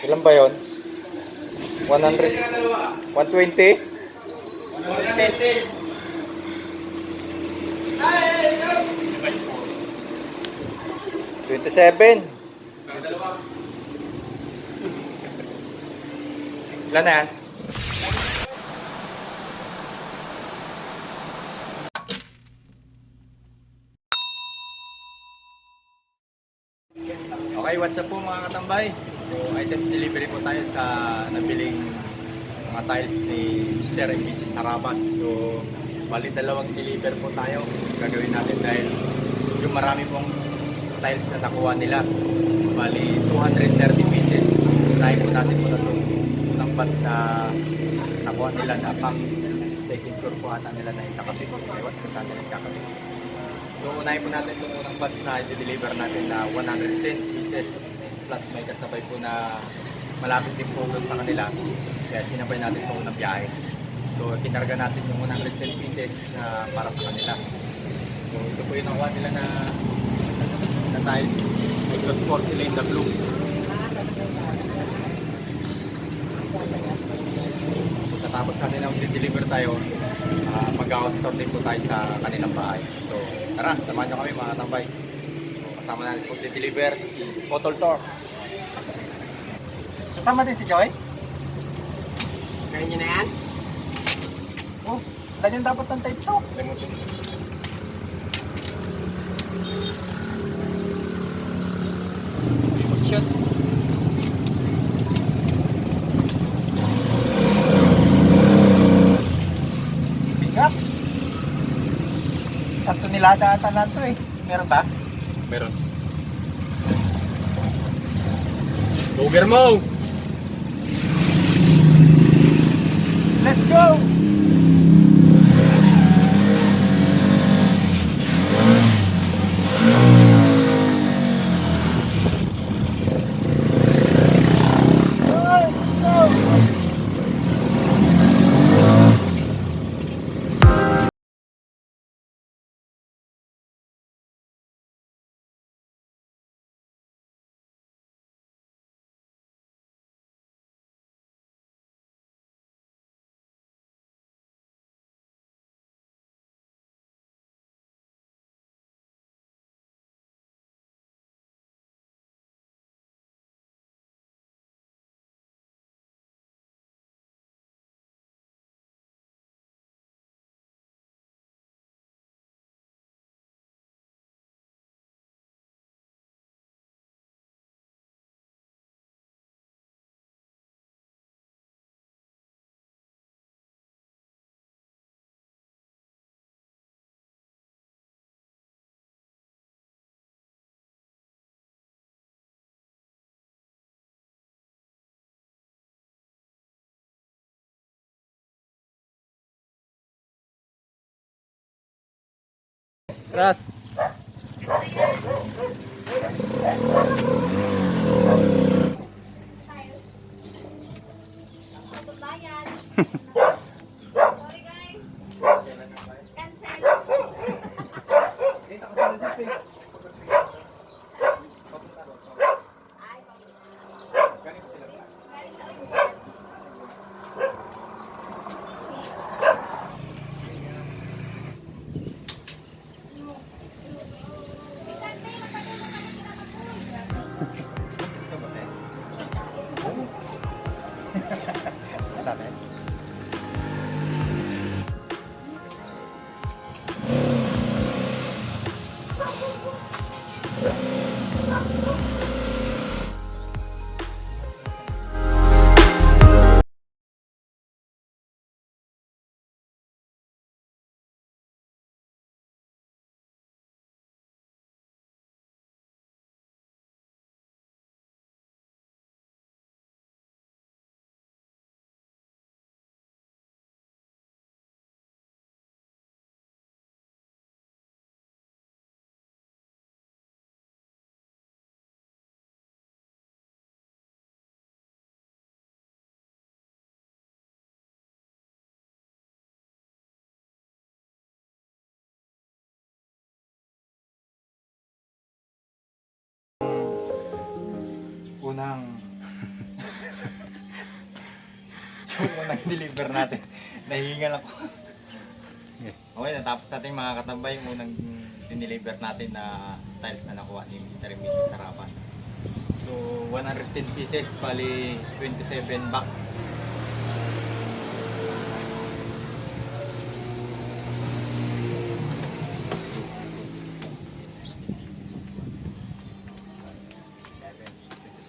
Ilan ba yun? 100? 120? 27. Ilan na yan? Okay, what's up po mga katambay? So, items delivery po tayo sa nabiling mga tiles ni Mr. and Mrs. Sarabas. So, bali dalawang deliver po tayo. Gagawin natin dahil yung marami pong tiles na nakuha nila. Bali 230 pieces. Unahin po natin muna itong unang batch na nakuha nila na pang second floor po ata nila na itakapit. Ewan kung saan nila itakapit. So, unahin po natin itong unang batch na i-deliver natin na 110 pieces plus may kasabay po na malapit din po sa kanila. Kaya sinabay natin itong unang biyahe. So, kinarga natin yung 110 pieces na para sa kanila. So, ito po yung nakuha nila na tiles. May gloss porcelain na blue. So, tapos kanina mag-deliver tayo, mag-house tour din po tayo sa kanilang bahay. So, tara, samahan nyo kami mga tambay. So, kasama natin sa mag-deliver si Photo Tour. Kasama din si Joy? Kaya nyo na yan? Oh, ganyan dapat ng type to. Shot. Bigat. Isang tonelada ata lang to eh. Meron ba? Meron. Sugar mo! Let's go! Ras. Sorry guys. Cancel. unang yung unang deliver natin. Nahihingal ako. Okay, natapos natin mga katambay yung unang dineliver natin na tiles na nakuha ni Mr. and Mrs. Sarabas. So, 110 pieces, bali 27 bucks.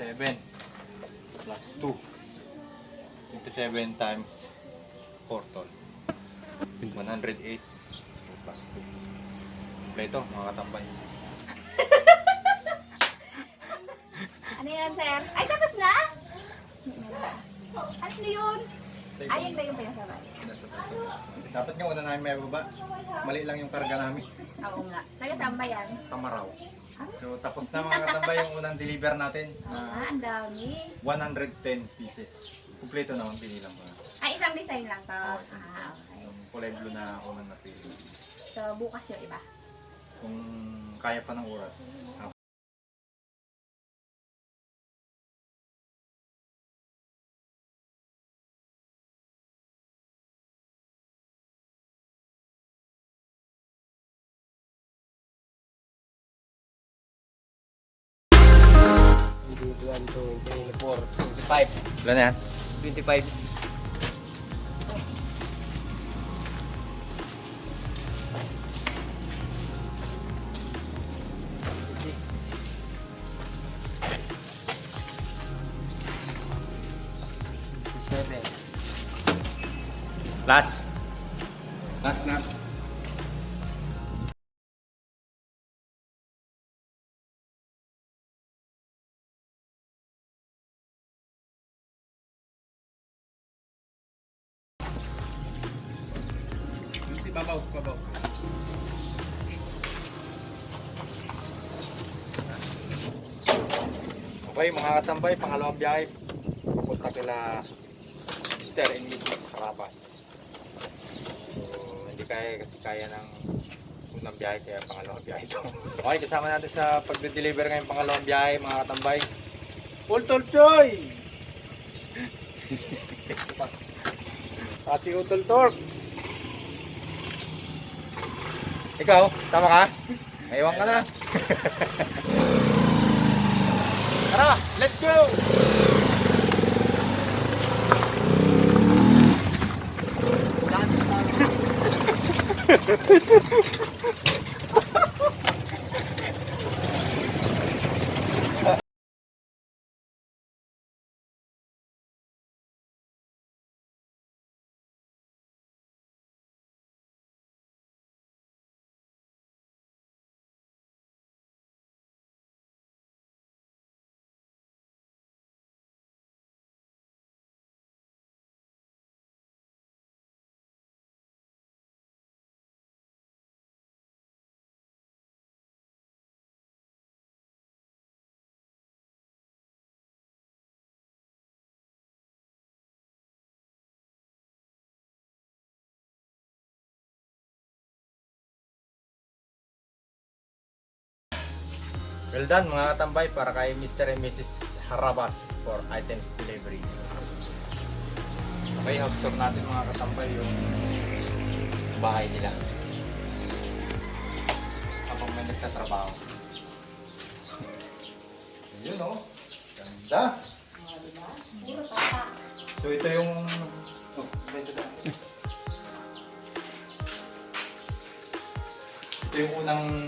Seven plus 2 27 times 4 ton 108 plus 2 kompleto mga katambay. Ano yan, sir? Ay, tapos na? Ano yun? Ayun ba yung pinasabay? Dapat nga una namin may baba, mali lang yung karga namin. Oo nga. Taga saan ba yan? Tamaraw. So tapos na mga katambay yung unang deliver natin na Ang dami. 110 pieces. Kompleto naman, pinilang ko na. Ay, isang design lang to. Oo, isang design. Okay. Yung kulay blue na unang napili. So, bukas yung iba. Kung kaya pa ng oras. One, two, three, four, 25. Ilan na yan? 25. Seven. Last. Last na. Babaw, babaw. Okay mga katambay, pangalawang biyahe. Punta kila Mr. and Mrs. Sarabas. So, hindi kaya ng unang biyahe, kaya pangalawang biyahe ito. Okay, kasama natin sa pagde-deliver ngayong pangalawang biyahe mga katambay. Utol Choy! Kasi Utol Torques. Ikaw, tama ka? Naiwan ka na. Tara, let's go! Well done mga katambay para kay Mr. and Mrs. Harabas for items delivery. Okay, house tour natin mga katambay yung bahay nila. Habang may nagtatrabaho. Yun o. Ganda. Puro tata. So ito yung... Oh, medyo na. Ito yung unang...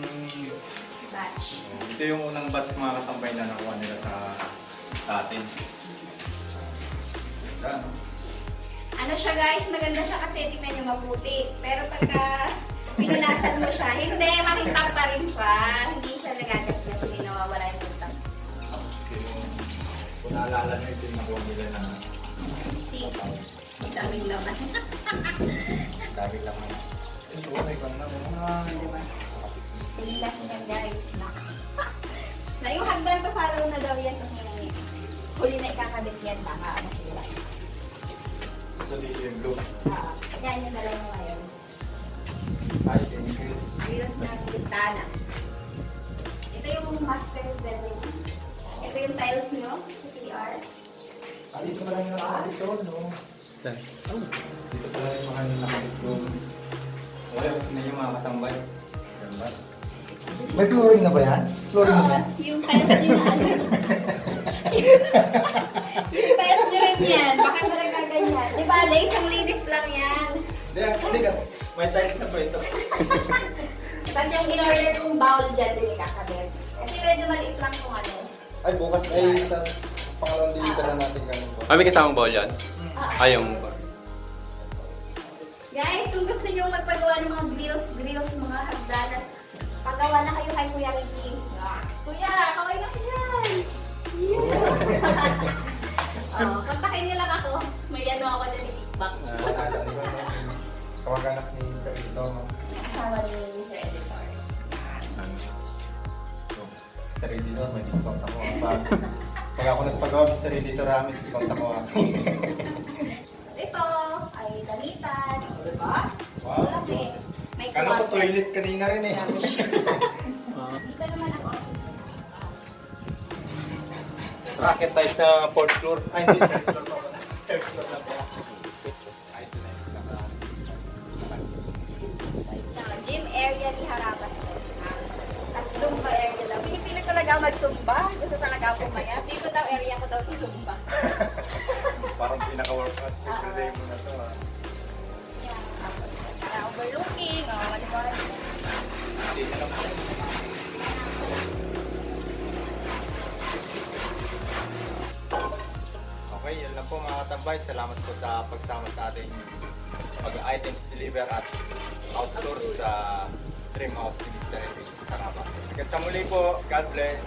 Batch. Ito yung unang batch mga katambay na nakuha nila sa atin. Ganda. Ano siya guys, maganda siya kasi tingnan niyo maputi. Pero pagka pinunasan mo siya, hindi, makita pa rin siya. Hindi siya nagagasgas, hindi nawawala yung utang. Kung naalala nyo, ito yung nakuha nila na See? Isang ring laman. dahil lang na. Ito, may kang na. Di ba? Stainless yan guys, Max. Na yung hagdan pa follow na daw yan kasi huli na ikakabit yan, baka masira. Ito dito yung blue. Yan yung dalawa ngayon. Ay, yung grills. Grills ng bintana. Ito yung master's bedroom. Ito yung tiles nyo. Sa pala yung nakakito, no? Dito pala yung mga nakakito. Wala, na yung mga katambay. Ganda. May flooring na ba yan? Flooring na Oo, yan? yung tiles nyo na ano. Yung tiles nyo rin yan. Baka talaga ganyan. Di ba, Ale? Isang linis lang yan. Hindi ka. May tiles na po ito. Tapos yung in-order kong bowl dyan din ikakabit. Kasi medyo maliit lang kung ano. Ay, bukas ay sa pangalawang deliver na natin ganun po. May kasamang ball yan? Ah, Yung... guys, kung gusto nyo magpagawa ng mga grills, mga hagdanan, pagawa na kayo kay Kuya Ricky. Kuya, kaway na yan! Oh, kontakin niyo lang ako. May ano ako dyan ni TikTok. Kawag-anak ni Mr. Ito. Asawa ni Mr. Editor. Mr. Editor, may discount ako. Pag ako nagpagawa, Mr. Editor, may discount ako. Ito ay damitan. Diba? Wow. Malaki. May Kala ko closet. toilet kanina rin eh. Dito naman ako. Racket tayo sa 4th floor. Ay, hindi. 3rd floor pa pala. 3rd floor na pala. Ay, ito na yung Gym area ni Harabas. Tapos Zumba area daw. Pinipilit talaga ako mag-Zumba. Gusto talaga ako maya. Dito daw area ko daw sa Zumba. Parang pinaka-workout. Everyday mo na to. Yan. Tapos para overlooking. O, maliwan. Hindi na lang po. Okay, yun lang po mga katambay. Salamat po sa pagsama sa ating pag-items deliver at house tour sa Dream House ni Mr. Enrique Sarabas. Hanggang sa muli po, God bless.